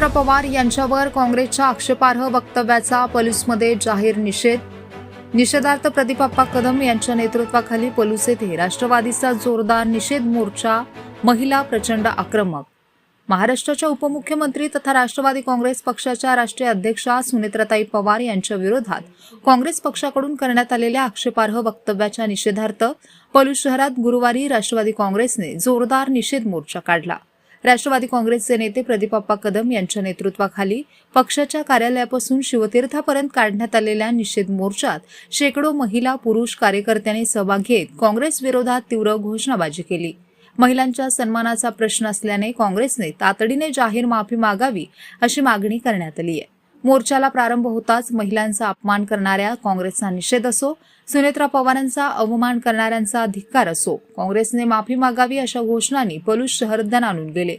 सुनेत्रा पवार यांच्यावर काँग्रेसच्या आक्षेपार्ह वक्तव्याचा पलूसमध्ये जाहीर निषेधार्थ प्रदीप कदम यांच्या नेतृत्वाखाली पलूस येथे राष्ट्रवादीचा जोरदार निषेध मोर्चा. महिला प्रचंड आक्रमक. महाराष्ट्राच्या उपमुख्यमंत्री तथा राष्ट्रवादी काँग्रेस पक्षाच्या राष्ट्रीय अध्यक्षा सुनेत्राताई पवार यांच्या विरोधात काँग्रेस पक्षाकडून करण्यात आलेल्या आक्षेपार्ह वक्तव्याच्या निषेधार्थ पलूस शहरात गुरुवारी राष्ट्रवादी काँग्रेसने जोरदार निषेध मोर्चा काढला. राष्ट्रवादी काँग्रेसचे नेते प्रदीप कदम यांच्या नेतृत्वाखाली पक्षाच्या कार्यालयापासून शिवतीर्थापर्यंत काढण्यात आलेल्या निषेध मोर्चात शेकडो महिला पुरुष कार्यकर्त्यांनी सहभाग घेत काँग्रेस विरोधात तीव्र घोषणाबाजी केली. महिलांच्या सन्मानाचा प्रश्न असल्याने काँग्रेसने तातडीने जाहीर माफी मागावी अशी मागणी करण्यात आली आहे. मोर्चाला प्रारंभ होताच महिलांचा अपमान करणाऱ्या काँग्रेसचा निषेध असो, सुनेत्रा पवारांचा अवमान करणाऱ्यांचा धिक्कार असो, काँग्रेसने माफी मागावी अशा घोषणांनी पलूस शहर दणाणून गेले.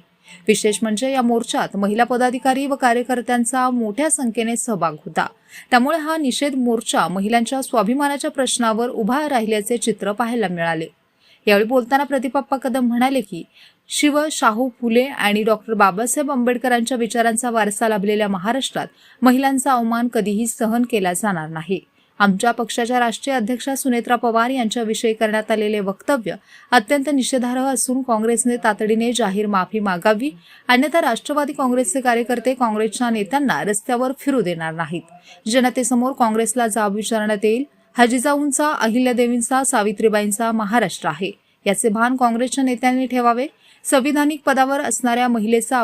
विशेष म्हणजे या मोर्चात महिला पदाधिकारी व कार्यकर्त्यांचा मोठ्या संख्येने सहभाग होता. त्यामुळे हा निषेध मोर्चा महिलांच्या स्वाभिमानाच्या प्रश्नावर उभा राहिल्याचे चित्र पाहायला मिळाले. यावेळी बोलताना प्रदीप कदम म्हणाले की शिव, शाहू फुले आणि डॉक्टर बाबासाहेब आंबेडकरांच्या विचारांचा वारसा लाभलेल्या महाराष्ट्रात महिलांचा अवमान कधीही सहन केला जाणार नाही. आमच्या पक्षाच्या राष्ट्रीय अध्यक्षा सुनेत्रा पवार यांच्याविषयी करण्यात आलेले वक्तव्य अत्यंत निषेधार्ह असून काँग्रेसने तातडीने जाहीर माफी मागावी, अन्यथा राष्ट्रवादी काँग्रेसचे कार्यकर्ते काँग्रेसच्या नेत्यांना रस्त्यावर फिरू देणार नाहीत. जनतेसमोर काँग्रेसला जाब विचारण्यात येईल. हा जिजाऊंचा, अहिल्यादेवींचा, सावित्रीबाईंचा महाराष्ट्र आहे, याचे भान काँग्रेसच्या नेत्यांनी ठेवावे. संविधानिक पदावर असणाऱ्या महिलेचा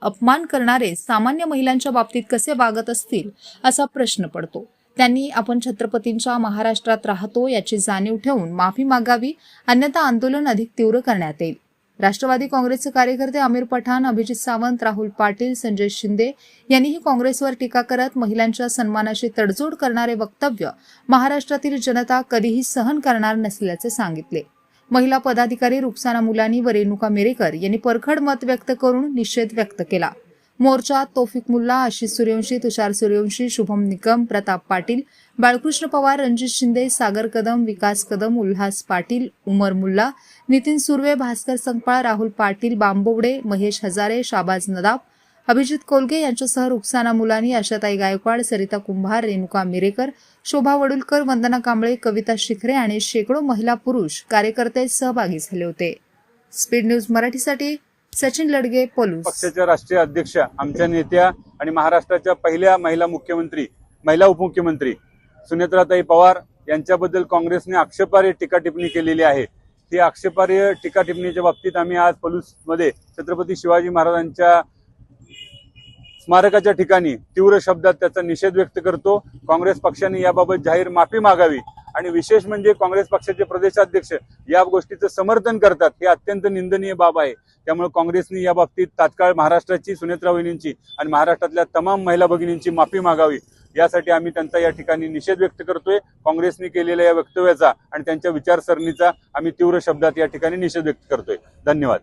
अपमान करणारे सामान्य महिलांच्या बाबतीत कसे वागत असतील असा प्रश्न पडतो. त्यांनी आपण छत्रपतींच्या महाराष्ट्रात राहतो याची जाणीव ठेवून माफी मागावी, अन्यथा आंदोलन अधिक तीव्र करण्यात येईल. राष्ट्रवादी काँग्रेसचे कार्यकर्ते आमिर पठाण, अभिजित सावंत, राहुल पाटील, संजय शिंदे यांनीही काँग्रेसवर टीका करत महिलांच्या सन्मानाशी तडजोड करणारे वक्तव्य महाराष्ट्रातील जनता कधीही सहन करणार नसल्याचे सांगितले. महिला पदाधिकारी रुक्साना मुलानी व रेणुका मेरेकर यांनी परखड मत व्यक्त करून निषेध व्यक्त केला. मोर्चात तौफिक मुल्ला, आशिष सूर्यवंशी, तुषार सूर्यवंशी, शुभम निकम, प्रताप पाटील, बाळकृष्ण पवार, रणजित शिंदे, सागर कदम, विकास कदम, उल्हास पाटील, उमर मुल्ला, नितीन सुर्वे, भास्कर संकपाळ, राहुल पाटील, बांबवडे, महेश हजारे, शाबाज नदाब, अभिजित कोलगे यांच्यासह रुक्साना मुलानी, आशाताई गायकवाड, सरिता कुंभार, रेणुका मिरेकर, शोभा वडुलकर, वंदना कांबळे, कविता शिखरे आणि शेकडो महिला पुरुष कार्यकर्ते सहभागी झाले होते. स्पीड न्यूज मराठीसाठी सचिन लडगे, पलूस. पक्षाच्या राष्ट्रीय अध्यक्षा, आमच्या नेत्या आणि महाराष्ट्राच्या पहिल्या महिला उपमुख्यमंत्री सुनेत्राताई पवार यांच्याबद्दल काँग्रेसने आक्षेपार्ह टीका टिप्पणी केलेली आहे. ही आक्षेपार्ह टीका टिप्पणीच्या बाबतीत आम्ही आज पलूसमध्ये छत्रपती शिवाजी महाराजांच्या स्मारकाच्या ठिकाणी तीव्र शब्दात त्याचा निषेध व्यक्त करतो. काँग्रेस पक्षाने याबाबत जाहीर माफी मागावी आणि विशेष म्हणजे काँग्रेस पक्षाचे प्रदेशाध्यक्ष या गोष्टीचं समर्थन करतात, हे अत्यंत निंदनीय बाब आहे. त्यामुळे काँग्रेसने या बाबतीत तात्काळ महाराष्ट्राची, सुनेत्रा वहिनींची आणि महाराष्ट्रातल्या तमाम महिला भगिनींची माफी मागावी, यासाठी आम्ही त्यांचा या ठिकाणी निषेध व्यक्त करतोय. काँग्रेसने केलेल्या या वक्तव्याचा आणि त्यांच्या विचारसरणीचा आम्ही तीव्र शब्दात या ठिकाणी निषेध व्यक्त करतोय. धन्यवाद.